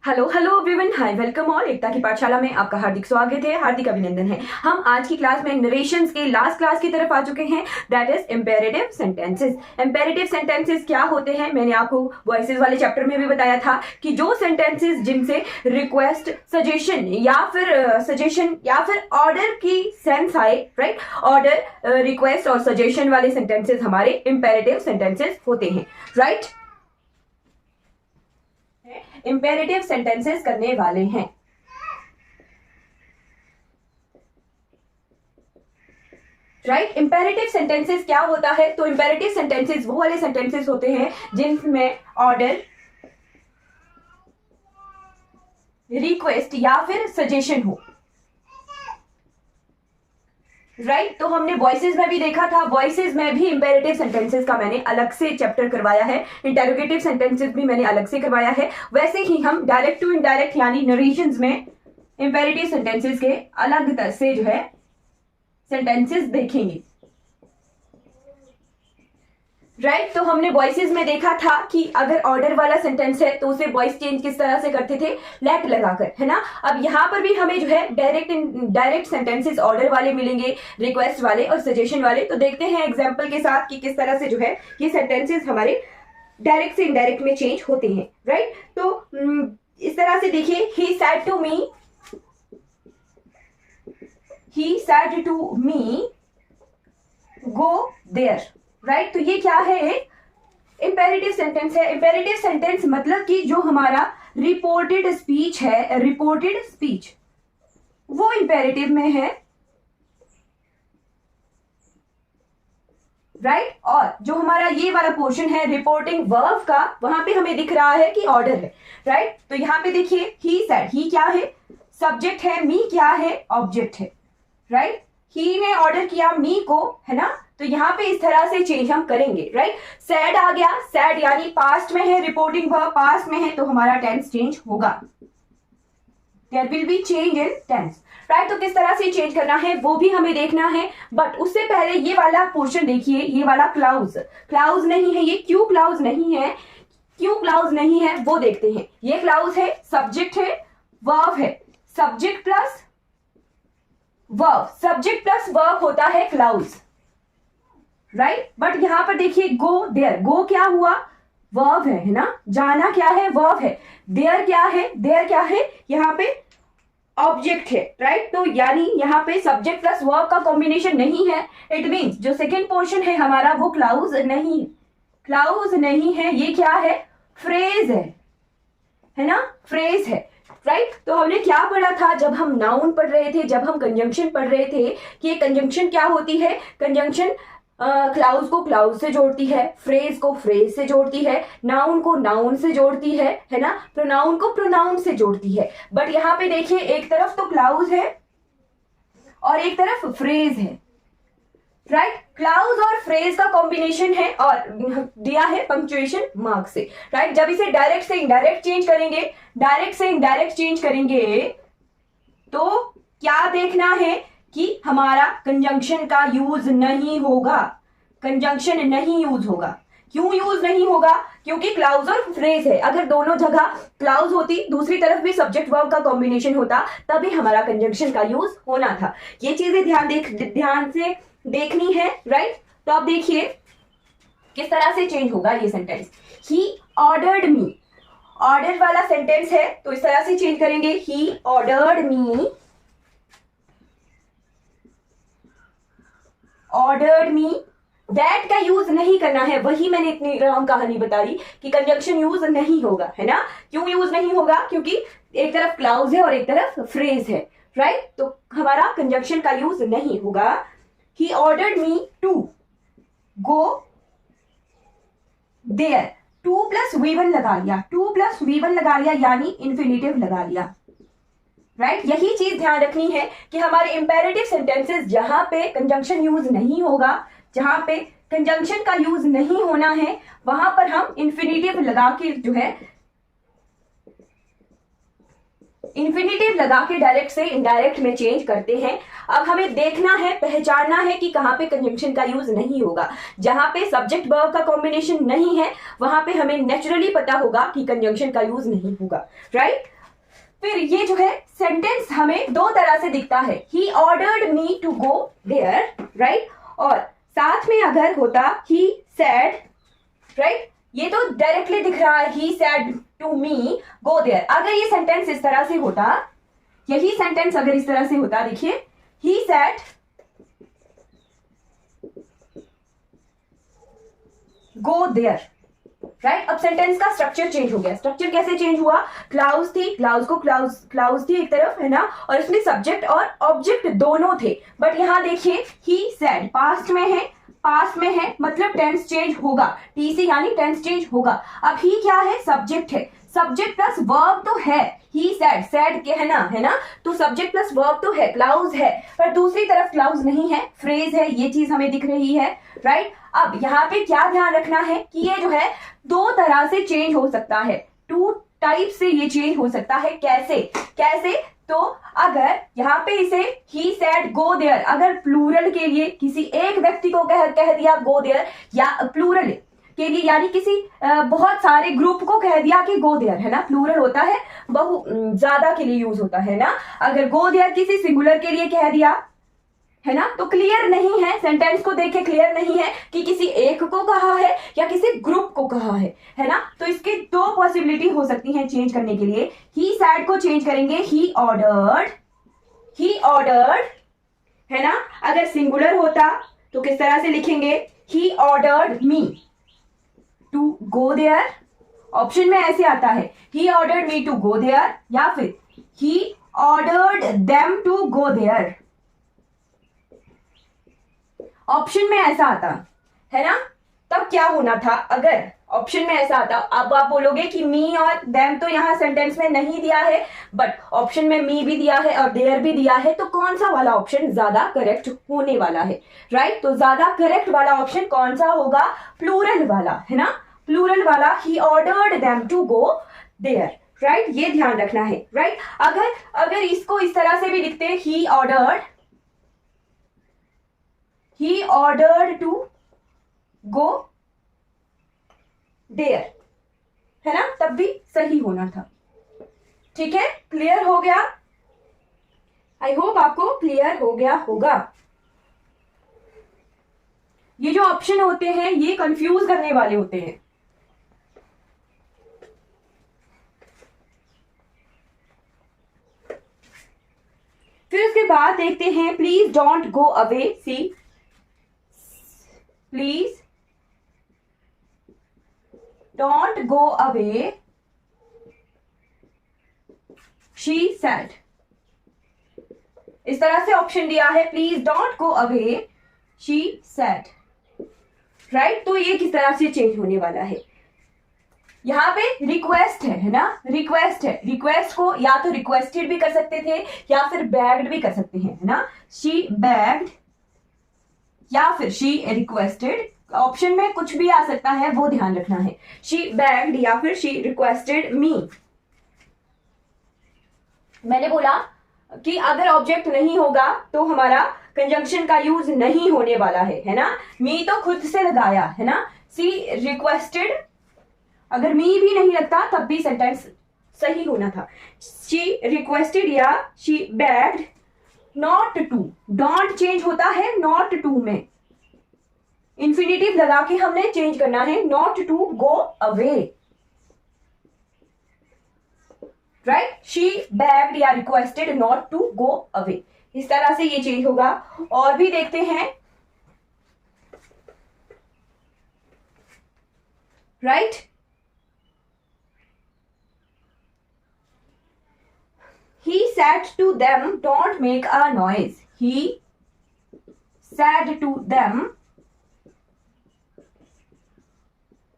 Hello hello everyone, हाय, welcome all. एकता की पाठशाला में आपका हार्दिक स्वागत है, हार्दिक अभिनंदन है। हम आज की क्लास में नरेशंस के लास्ट क्लास की तरफ आ चुके हैं, that is imperative sentences. Imperative sentences क्या होते हैं, मैंने आपको वॉइसेस वाले चैप्टर में भी बताया था कि जो सेंटेंसेस जिनसे रिक्वेस्ट, सजेशन या फिर ऑर्डर की सेंस आए, राइट, ऑर्डर, रिक्वेस्ट और सजेशन वाले सेंटेंसेस हमारे इंपेरेटिव सेंटेंसेस होते हैं, राइट। इंपेरेटिव सेंटेंसेस करने वाले हैं। राइट, इंपेरेटिव सेंटेंसेस क्या होता है? तो इंपेरेटिव सेंटेंसेस वो वाले सेंटेंसेस होते हैं जिनमें ऑर्डर, रिक्वेस्ट या फिर सजेशन हो। राइट, तो हमने वॉइसेस में भी देखा था, वॉइसेस में भी इंपेरेटिव सेंटेंसेस का मैंने अलग से चैप्टर करवाया है, इंटेरोगेटिव सेंटेंसेस भी मैंने अलग से करवाया है। वैसे ही हम डायरेक्ट टू इनडायरेक्ट यानी नरेशंस में इंपेरेटिव सेंटेंसेस के अलग तरह से जो है सेंटेंसेस देखेंगे। राइट, तो हमने वॉइसेस में देखा था कि अगर ऑर्डर वाला सेंटेंस है तो उसे वॉइस चेंज किस तरह से करते थे, लेट लगाकर, है ना। अब यहाँ पर भी हमें जो है डायरेक्ट सेंटेंसेस ऑर्डर वाले मिलेंगे, रिक्वेस्ट वाले और सजेशन वाले। तो देखते हैं एग्जांपल के साथ कि किस तरह से जो है ये सेंटेंसेस हमारे डायरेक्ट से इनडायरेक्ट में चेंज होते हैं। राइट, तो इस तरह से देखिए, he said to me go there. Right, तो ये क्या है? एक इंपेरेटिव सेंटेंस है। इंपेरेटिव सेंटेंस मतलब कि जो हमारा रिपोर्टेड स्पीच है, रिपोर्टेड स्पीच वो इंपेरेटिव में है। राइट, और जो हमारा ये वाला पोर्शन है रिपोर्टिंग वर्ब का, वहां पे हमें दिख रहा है कि ऑर्डर है। राइट, तो यहां पे देखिए, ही सेड, ही क्या है? सब्जेक्ट है, मी क्या है? ऑब्जेक्ट है। राइट, ही ने ऑर्डर किया मी को, है ना। तो यहाँ पे इस तरह से चेंज हम करेंगे। राइट, सैड आ गया, सैड यानी पास्ट में है, रिपोर्टिंग वर्ब पास्ट में है, तो हमारा टेंस चेंज होगा, there will be change in tense. Right, तो किस तरह से चेंज करना है वो भी हमें देखना है, बट उससे पहले ये वाला पोर्शन देखिए, ये वाला क्लाउज नहीं है, ये क्यों क्लाउज नहीं है वो देखते हैं। ये क्लाउज है, सब्जेक्ट है, वर्ब है, सब्जेक्ट प्लस वर्ब होता है क्लाउज। राइट, बट यहां पर देखिए, गो देयर, गो क्या हुआ? वर्ब है ना, जाना क्या है? वर्ब है। देयर क्या है? यहाँ पे ऑब्जेक्ट है। राइट, तो यानी यहाँ पे सब्जेक्ट प्लस वर्ब का कॉम्बिनेशन नहीं है। इट मीन्स जो सेकेंड पोर्शन है हमारा वो क्लाउज नहीं है। ये क्या है? फ्रेज है ना, फ्रेज है। राइट, तो हमने क्या पढ़ा था जब हम नाउन पढ़ रहे थे, जब हम कंजंक्शन पढ़ रहे थे, कि ये कंजंक्शन क्या होती है? कंजंक्शन क्लाउज को क्लाउज से जोड़ती है, फ्रेज को फ्रेज से जोड़ती है, नाउन को नाउन से जोड़ती है ना, प्रोनाउन को प्रोनाउन से जोड़ती है। बट यहाँ पे देखिए, एक तरफ तो क्लाउज है और एक तरफ फ्रेज है। राइट, क्लाउज और फ्रेज का कॉम्बिनेशन है और दिया है पंक्चुएशन मार्क से। राइट, जब इसे डायरेक्ट से इनडायरेक्ट चेंज करेंगे तो क्या देखना है कि हमारा कंजंक्शन का यूज नहीं होगा, क्यों यूज नहीं होगा? क्योंकि क्लाउज और फ्रेज है। अगर दोनों जगह क्लाउज होती, दूसरी तरफ भी सब्जेक्ट वर्ब का कॉम्बिनेशन होता, तभी हमारा कंजंक्शन का यूज होना था। ये चीजें ध्यान से देखनी है। राइट, तो अब देखिए किस तरह से चेंज होगा ये सेंटेंस। ही ऑर्डर्ड मी, ऑर्डर वाला सेंटेंस है तो इस तरह से चेंज करेंगे, ही ऑर्डर्ड मी। दैट का यूज नहीं करना है, वही मैंने इतनी राम कहानी बताई कि कंजंक्शन यूज नहीं होगा, है ना। क्यों यूज नहीं होगा? क्योंकि एक तरफ क्लाउज है और एक तरफ फ्रेज है। राइट, तो हमारा कंजंक्शन का यूज नहीं होगा। He ordered me to go there, 2 + V1 लगा लिया यानी इन्फिनिटिव लगा लिया। राइट, यही चीज ध्यान रखनी है कि हमारे इंपेरेटिव सेंटेंसेस जहां पे कंजंक्शन यूज नहीं होगा, जहां पे कंजंक्शन का यूज नहीं होना है, वहां पर हम इन्फिनिटिव लगा के जो है इन्फिनेटिव लगा के डायरेक्ट से इनडायरेक्ट में चेंज करते हैं। अब हमें देखना है, पहचानना है कि कहाँ पे कंजंक्शन का यूज नहीं होगा। जहां पे सब्जेक्ट वर्ब का कॉम्बिनेशन नहीं है वहां पे हमें नेचुरली पता होगा कि कंजंक्शन का यूज नहीं होगा, राइट। फिर ये जो है सेंटेंस हमें दो तरह से दिखता है, he ordered me to go there, right, और साथ में अगर होता ही सेड, राइट, ये तो डायरेक्टली दिख रहा है, he said to me go there. अगर ये सेंटेंस इस तरह से होता, यही सेंटेंस अगर इस तरह से होता, देखिए, he said go there, right. अब सेंटेंस का स्ट्रक्चर चेंज हो गया। स्ट्रक्चर कैसे चेंज हुआ? क्लाउज थी, क्लाउज थी एक तरफ, है ना, और इसमें सब्जेक्ट और ऑब्जेक्ट दोनों थे। बट यहां देखिए ही सेड पास्ट में है, मतलब टेंस चेंज होगा, टीसी यानी टेंस चेंज होगा। अब ही क्या है? सब्जेक्ट है, सब्जेक्ट प्लस वर्ब तो है, ही सेड के, है ना, तो सब्जेक्ट प्लस वर्ब तो है, क्लाउज है, पर दूसरी तरफ क्लाउज नहीं है, फ्रेज है, ये चीज हमें दिख रही है, राइट। अब यहाँ पे क्या ध्यान रखना है कि ये जो है दो तरह से चेंज हो सकता है, टू टाइप से ये चेंज हो सकता है। कैसे? तो अगर यहाँ पे इसे ही सेड गो देयर, अगर प्लूरल के लिए किसी एक व्यक्ति को कह दिया गो देयर, या प्लूरल के लिए यानी किसी बहुत सारे ग्रुप को कह दिया कि गो देयर, है ना, प्लूरल होता है, ज्यादा के लिए यूज होता है ना। अगर गो देयर किसी सिंगुलर के लिए कह दिया, है ना, तो क्लियर नहीं है, सेंटेंस को देखे क्लियर नहीं है कि किसी एक को कहा है या किसी ग्रुप को कहा है ना। तो इसके दो पॉसिबिलिटी हो सकती हैं चेंज करने के लिए। ही सैड को चेंज करेंगे ही ऑर्डर्ड, है ना। अगर सिंगुलर होता तो किस तरह से लिखेंगे? He ordered me to go there, option में ऐसे आता है, he ordered me to go there, या फिर he ordered them to go there, option में ऐसा आता है ना। तब क्या होना था अगर ऑप्शन में ऐसा आता? अब आप बोलोगे कि मी और देम तो यहां सेंटेंस में नहीं दिया है, बट ऑप्शन में मी भी दिया है और देयर भी दिया है, तो कौन सा वाला ऑप्शन ज्यादा करेक्ट होने वाला है, राइट। तो ज्यादा करेक्ट वाला ऑप्शन कौन सा होगा? प्लूरल वाला, है ना, प्लूरल वाला, he ordered them to go there, right. ये ध्यान रखना है, राइट। अगर इसको इस तरह से भी लिखते, he ordered to go there, है ना, तब भी सही होना था। ठीक है, क्लियर हो गया? आई होप आपको क्लियर हो गया होगा। ये जो ऑप्शन होते हैं ये कंफ्यूज करने वाले होते हैं। फिर उसके बाद देखते हैं, please don't go away, see, please don't go away, she said. इस तरह से ऑप्शन दिया है, please don't go away, she said, right. तो ये किस तरह से चेंज होने वाला है? यहाँ पे रिक्वेस्ट है ना, रिक्वेस्ट को या तो रिक्वेस्टेड भी कर सकते थे या फिर बेग्ड भी कर सकते हैं, है ना। शी बेग्ड या फिर शी रिक्वेस्टेड, ऑप्शन में कुछ भी आ सकता है, वो ध्यान रखना है। शी बेग्ड या फिर शी रिक्वेस्टेड मी। मैंने बोला कि अगर ऑब्जेक्ट नहीं होगा तो हमारा कंजंक्शन का यूज नहीं होने वाला है ना। मी तो खुद से लगाया, है ना। सी रिक्वेस्टेड, अगर मी भी नहीं लगता तब भी सेंटेंस सही होना था। शी रिक्वेस्टेड या she begged not to, don't change होता है नॉट टू में, इंफिनिटिव लगा के हमने चेंज करना है, not to go away, right. She begged या requested not to go away, इस तरह से ये चेंज होगा। और भी देखते हैं, right. He said to them, don't make a noise. He said to them,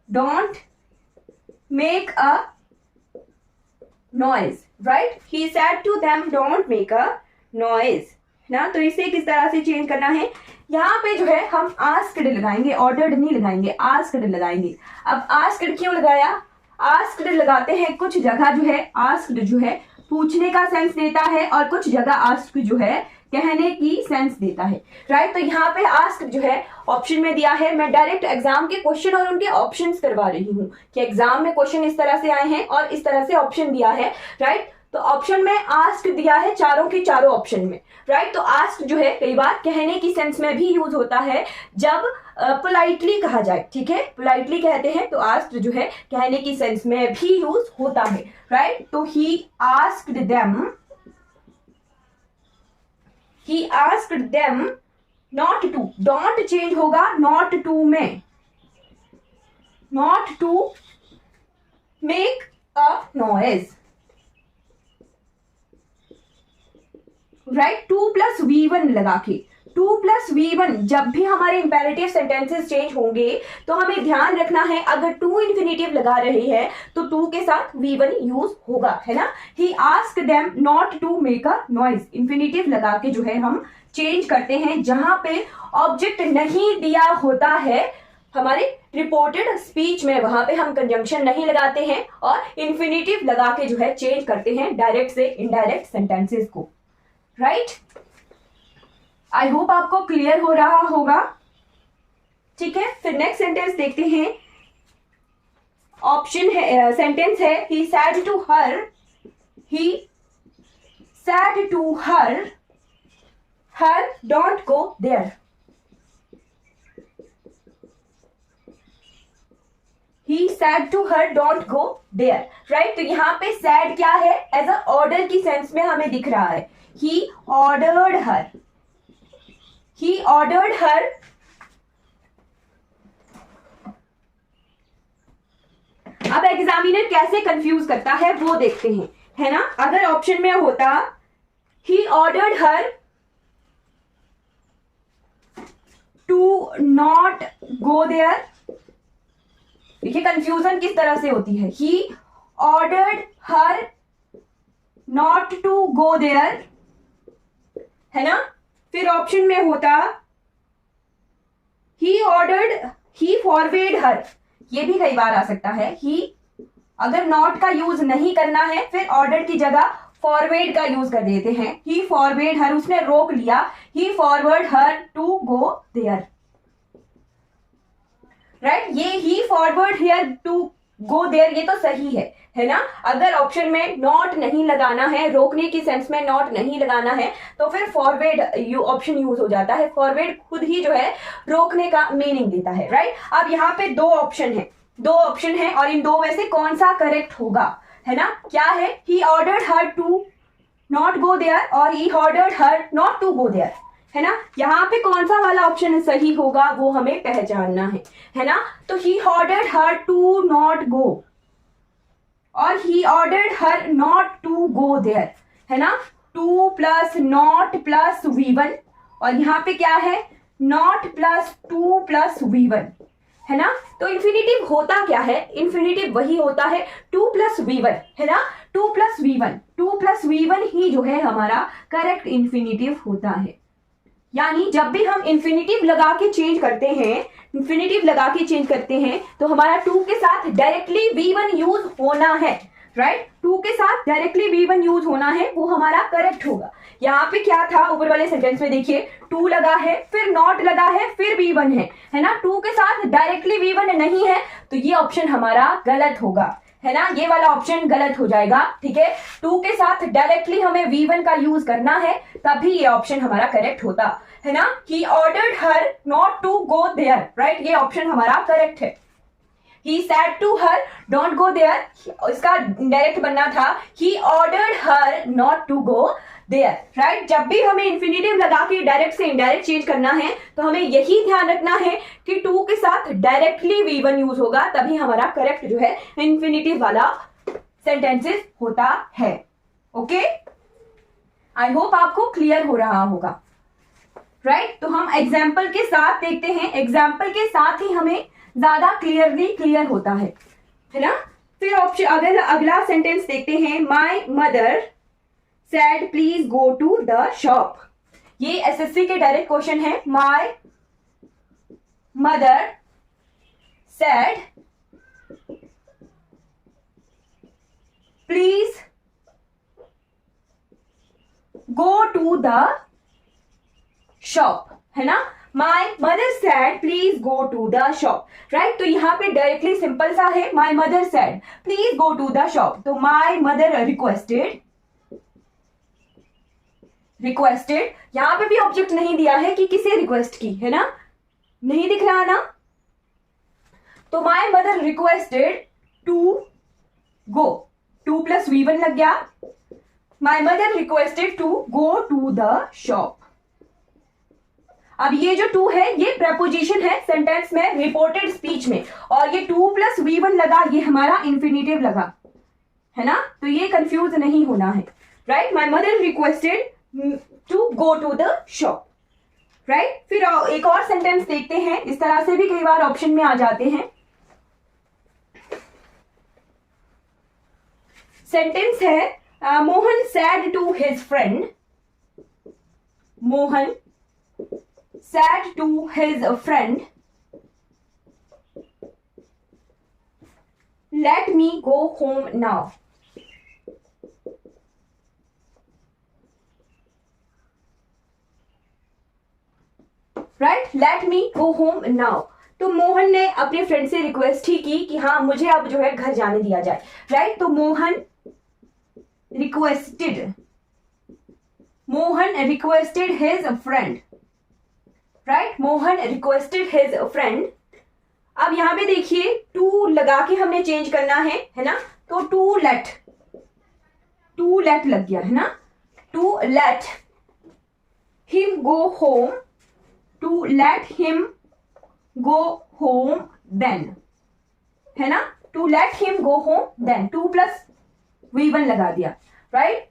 don't make a noise, right? He said to them, don't make a noise, ना। तो इसे किस तरह से चेंज करना है? यहाँ पे जो है हम आस्क्ड लगाएंगे, ऑर्डर्ड नहीं लगाएंगे, आस्क्ड लगाएंगे। अब आस्क्ड क्यों लगाया? आस्क्ड लगाते हैं कुछ जगह जो है आस्क्ड जो है पूछने का सेंस देता है और कुछ जगह आस्क जो है कहने की सेंस देता है, राइट। तो यहाँ पे आस्क जो है ऑप्शन में दिया है, मैं डायरेक्ट एग्जाम के क्वेश्चन और उनके ऑप्शंस करवा रही हूँ कि एग्जाम में क्वेश्चन इस तरह से आए हैं और इस तरह से ऑप्शन दिया है, राइट। तो ऑप्शन में आस्क दिया है चारों के चारों ऑप्शन में, राइट। तो आस्क जो है कई बार कहने की सेंस में भी यूज होता है जब पोलाइटली कहा जाए, ठीक है, पोलाइटली कहते हैं तो आस्क जो है कहने की सेंस में भी यूज होता है, राइट। तो he asked them not to, don't change होगा नॉट टू में, not to make a noise, right. 2+V1 लगा के, 2+V1 जब भी हमारे इंपेरेटिव सेंटेंसेस चेंज होंगे तो हमें ध्यान रखना है अगर टू इन्फिनेटिव लगा रहे हैं तो 2 के साथ V1 यूज होगा, है ना। He ask them not to make a noise, infinitive लगा के जो है हम चेंज करते हैं जहां पे ऑब्जेक्ट नहीं दिया होता है हमारे रिपोर्टेड स्पीच में, वहां पे हम कंजंक्शन नहीं लगाते हैं और इन्फिनेटिव लगा के जो है चेंज करते हैं डायरेक्ट से इनडायरेक्ट सेंटेंसेस को, राइट। आई होप आपको क्लियर हो रहा होगा, ठीक है। फिर नेक्स्ट सेंटेंस देखते हैं। ऑप्शन है, सेंटेंस है he said to her, he said to her don't go there, he said to her don't go there, right. तो यहाँ पे सैड क्या है, एज अ ऑर्डर की सेंस में हमें दिख रहा है, he ordered her, अब एग्जामिनर कैसे कंफ्यूज करता है वो देखते हैं, है ना। अगर ऑप्शन में होता he ordered her to not go there, देखिए कंफ्यूजन किस तरह से होती है, he ordered her not to go there, है ना। फिर ऑप्शन में होता ही फॉरवर्ड हर, ये भी कई बार आ सकता है। ही अगर नॉट का यूज नहीं करना है फिर ऑर्डर की जगह फॉरवर्ड का यूज कर देते हैं, ही फॉरवर्ड हर, उसने रोक लिया, he forward her to go there, right. ये he forward here to go there ये तो सही है ना। अगर ऑप्शन में नॉट नहीं लगाना है, रोकने की सेंस में नॉट नहीं लगाना है तो फिर फॉरवर्ड ऑप्शन यूज हो जाता है, फॉरवर्ड खुद ही जो है रोकने का मीनिंग देता है, राइट। अब यहाँ पे दो ऑप्शन है और इन दो में से कौन सा करेक्ट होगा, है ना। क्या है, he ordered her to not go there और he ordered her not to go there, है ना। यहाँ पे कौन सा वाला ऑप्शन सही होगा वो हमें पहचानना है ना। तो he ordered her to not go और he ordered her not to go there, है ना। 2 + नॉट + V1 और यहाँ पे क्या है, नॉट + 2 + V1, है ना। तो इन्फिनेटिव होता क्या है, इन्फिनेटिव वही होता है 2 + V1, है ना। 2 + V1 ही जो है हमारा करेक्ट इन्फिनेटिव होता है। यानी जब भी हम इन्फिनेटिव लगा के चेंज करते हैं तो हमारा 2 के साथ डायरेक्टली V1 यूज होना है, राइट। 2 के साथ डायरेक्टली V1 यूज होना है, वो हमारा करेक्ट होगा। यहाँ पे क्या था, ऊपर वाले सेंटेंस में देखिए 2 लगा है, फिर नॉट लगा है, फिर V1 है ना। 2 के साथ डायरेक्टली V1 नहीं है तो ये ऑप्शन हमारा गलत होगा, है ना। ये वाला ऑप्शन गलत हो जाएगा, ठीक है। 2 के साथ डायरेक्टली हमें V1 का यूज करना है तभी ये ऑप्शन हमारा करेक्ट होता, है ना। He ordered her not to go there, right, ये ऑप्शन हमारा करेक्ट है। He said to her don't go there, इसका डायरेक्ट बनना था he ordered her not to go there, right. जब भी हमें इन्फिनेटिव लगा के डायरेक्ट से इनडायरेक्ट चेंज करना है तो हमें यही ध्यान रखना है कि 2 के साथ डायरेक्टली V1 यूज होगा तभी हमारा करेक्ट जो है इन्फिनेटिव वाला सेंटेंसेस होता है। ओके, आई होप आपको क्लियर हो रहा होगा, राइट। तो हम एग्जाम्पल के साथ देखते हैं, एग्जाम्पल के साथ ही हमें ज्यादा क्लियर होता है ना। फिर ऑप्शन अगला सेंटेंस देखते हैं, my mother said please go to the shop. ये एसएससी के डायरेक्ट क्वेश्चन है। My mother said please go to the shop, है ना. My mother said please go to the shop, right. तो यहाँ पे डायरेक्टली सिंपल सा है, my mother said please go to the shop. तो my mother requested यहाँ पे भी ऑब्जेक्ट नहीं दिया है कि किसे रिक्वेस्ट की, है ना, नहीं दिख रहा ना. तो my mother requested to go, 2 plus V1 लग गया. My mother requested to go to the shop. अब ये जो 2 है ये preposition है सेंटेंस में, रिपोर्टेड स्पीच में, और ये 2 plus V1 लगा, ये हमारा इंफिनिटिव लगा, है ना. तो ये कंफ्यूज नहीं होना है, right. My mother requested to go to the shop, right. फिर एक और सेंटेंस देखते हैं, इस तरह से भी कई बार ऑप्शन में आ जाते हैं. सेंटेंस है Mohan said to his friend, Mohan said to his friend let me go home now. Right, let me go home now. तो मोहन ने अपने फ्रेंड से रिक्वेस्ट ही की कि हाँ मुझे अब जो है घर जाने दिया जाए, राइट. तो Mohan requested his friend, right. Mohan requested his friend. अब यहां पे देखिए टू लगा के हमने चेंज करना है ना. तो टू लेट लग गया, है ना. To let him go home, to let him go home then, है ना. To let him go home then, 2 plus V1 लगा दिया, right.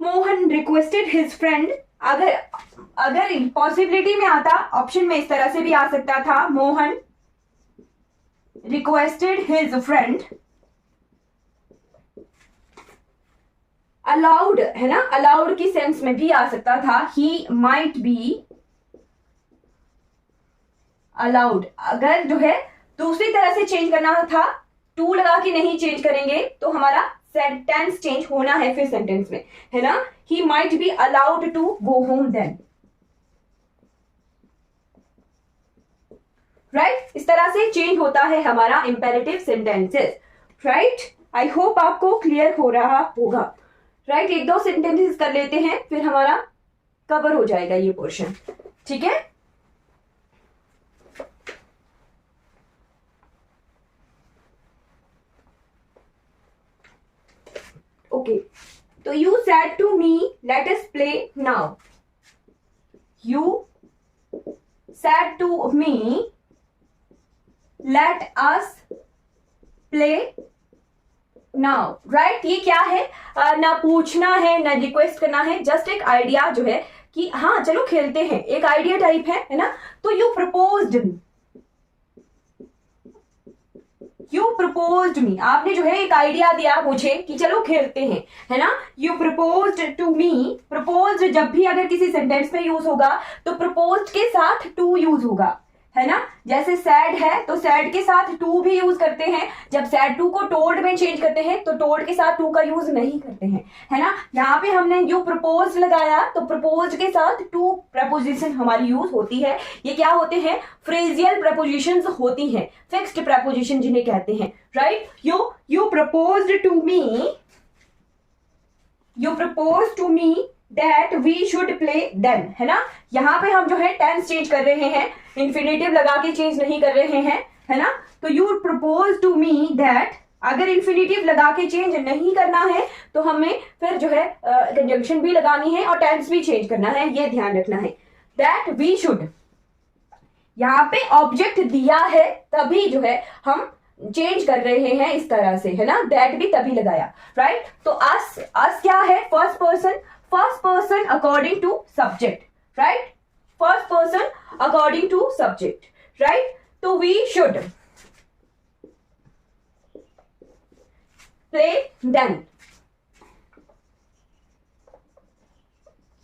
Mohan requested his friend. अगर पॉसिबिलिटी में आता ऑप्शन में इस तरह से भी आ सकता था, Mohan requested his friend allowed, है ना, अलाउड की सेंस में भी आ सकता था, ही माइट बी अलाउड. अगर जो है दूसरी तरह से चेंज करना था, टू लगा के नहीं चेंज करेंगे तो हमारा सेंटेंस चेंज होना है फिर सेंटेंस में, है ना. He might be allowed to go home then, right. इस तरह से चेंज होता है हमारा imperative sentences, right. I hope आपको क्लियर हो रहा होगा, राइट. 1-2 सेंटेंसेस कर लेते हैं फिर हमारा कवर हो जाएगा ये पोर्शन, ठीक है. ओके, तो you said to me let us play now. You said to me let us play now, right. ये क्या है, ना पूछना है ना रिक्वेस्ट करना है, जस्ट एक आइडिया जो है कि हाँ चलो खेलते हैं, एक आइडिया टाइप है ना. तो यू प्रपोज्ड मी, आपने जो है एक आइडिया दिया मुझे कि चलो खेलते हैं, है ना. You proposed to me. Proposed जब भी अगर किसी सेंटेंस में यूज होगा तो प्रपोज्ड के साथ टू यूज होगा, है ना. जैसे सैड है तो सैड के साथ टू भी यूज करते हैं. जब सैड टू को टोल्ड में चेंज करते हैं तो टोल्ड के साथ टू का यूज नहीं करते हैं, है ना. यहाँ पे हमने यू प्रपोज लगाया तो प्रपोज के साथ टू प्रपोजिशन हमारी यूज होती है. ये क्या होते हैं, फ्रेजियल प्रपोजिशंस होती हैं, फिक्स्ड प्रपोजिशन जिन्हें कहते हैं, right. You proposed to me that we should play then, है ना. यहाँ पे हम जो है टेंस चेंज कर रहे हैं, इंफिनिटिव लगा के चेंज नहीं कर रहे हैं, है ना. तो you propose to me that, अगर इंफिनिटिव लगा के चेंज नहीं करना है तो हमें फिर जो है कंजंक्शन भी लगानी है और टेंस भी चेंज करना है, ये ध्यान रखना है. दैट वी शुड, यहाँ पे ऑब्जेक्ट दिया है तभी जो है हम चेंज कर रहे हैं इस तरह से, है ना. दैट भी तभी लगाया, राइट. तो अस क्या है, first person according to subject, right. First person according to subject, right. तो वी शुड प्ले देन.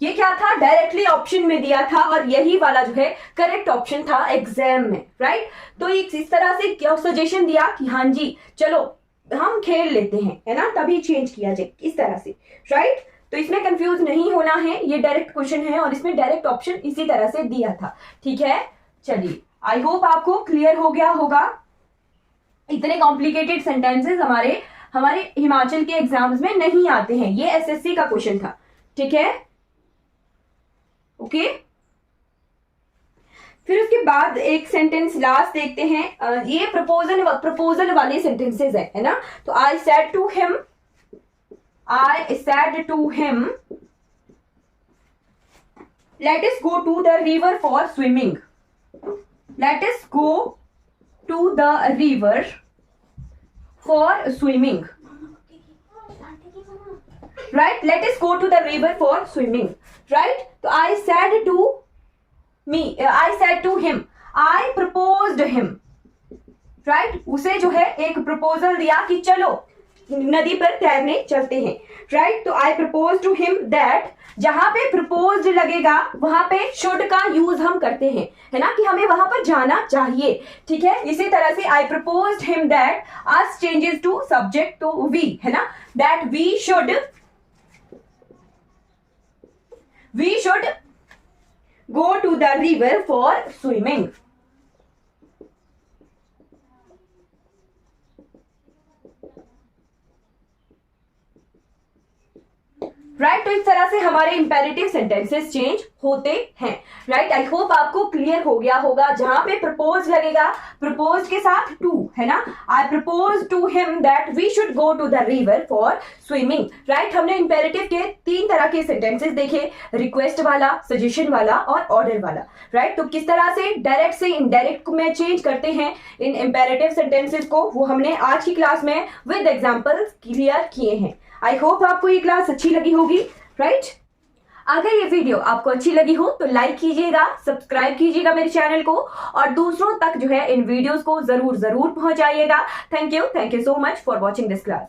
ये क्या था, डायरेक्टली ऑप्शन में दिया था और यही वाला जो है करेक्ट ऑप्शन था एग्जाम में, राइट. तो इस तरह से क्या सजेशन दिया कि हाँ जी चलो हम खेल लेते हैं, है ना, तभी चेंज किया जाए इस तरह से, राइट. तो इसमें कंफ्यूज नहीं होना है, ये डायरेक्ट क्वेश्चन है और इसमें डायरेक्ट ऑप्शन इसी तरह से दिया था। ठीक है, चलिए आई होप आपको क्लियर हो गया होगा। इतने कॉम्प्लिकेटेड सेंटेंसेस हमारे हिमाचल के एग्जाम्स में नहीं आते हैं, ये एसएससी का क्वेश्चन था। ठीक है, ओके। फिर उसके बाद एक सेंटेंस लास्ट देखते हैं, ये प्रपोजल वाले सेंटेंसेस है ना। तो I said to him let us go to the river for swimming. Let us go to the river for swimming, right. Let us go to the river for swimming, right. तो I said to him, I proposed him, right. उसे जो है एक proposal दिया कि चलो नदी पर तैरने चलते हैं, राइट। तो I propose to him that, जहां पे प्रपोज लगेगा वहां पे शुड का यूज हम करते हैं, है ना, कि हमें वहां पर जाना चाहिए। ठीक है, इसी तरह से I proposed him that us changes to subject to we, है ना, that we should go to the river for swimming, right. तो इस तरह से हमारे इंपेरेटिव सेंटेंसेस चेंज होते हैं, राइट। आई होप आपको क्लियर हो गया होगा। जहां पे प्रपोज लगेगा, प्रपोज के साथ टू, है ना, I propose to him that we should go to the river for swimming, right. हमने इंपेरेटिव के 3 तरह के सेंटेंसेस देखे, रिक्वेस्ट वाला, सजेशन वाला और ऑर्डर वाला, राइट। तो किस तरह से डायरेक्ट से इनडायरेक्ट में चेंज करते हैं इन इंपेरेटिव सेंटेंसेस को, वो हमने आज की क्लास में विद एग्जांपल्स क्लियर किए हैं। आई होप आपको ये क्लास अच्छी लगी होगी, राइट। अगर ये वीडियो आपको अच्छी लगी हो तो लाइक कीजिएगा, सब्सक्राइब कीजिएगा मेरे चैनल को और दूसरों तक जो है इन वीडियोस को जरूर पहुंचाइएगा। Thank you so much for watching this class.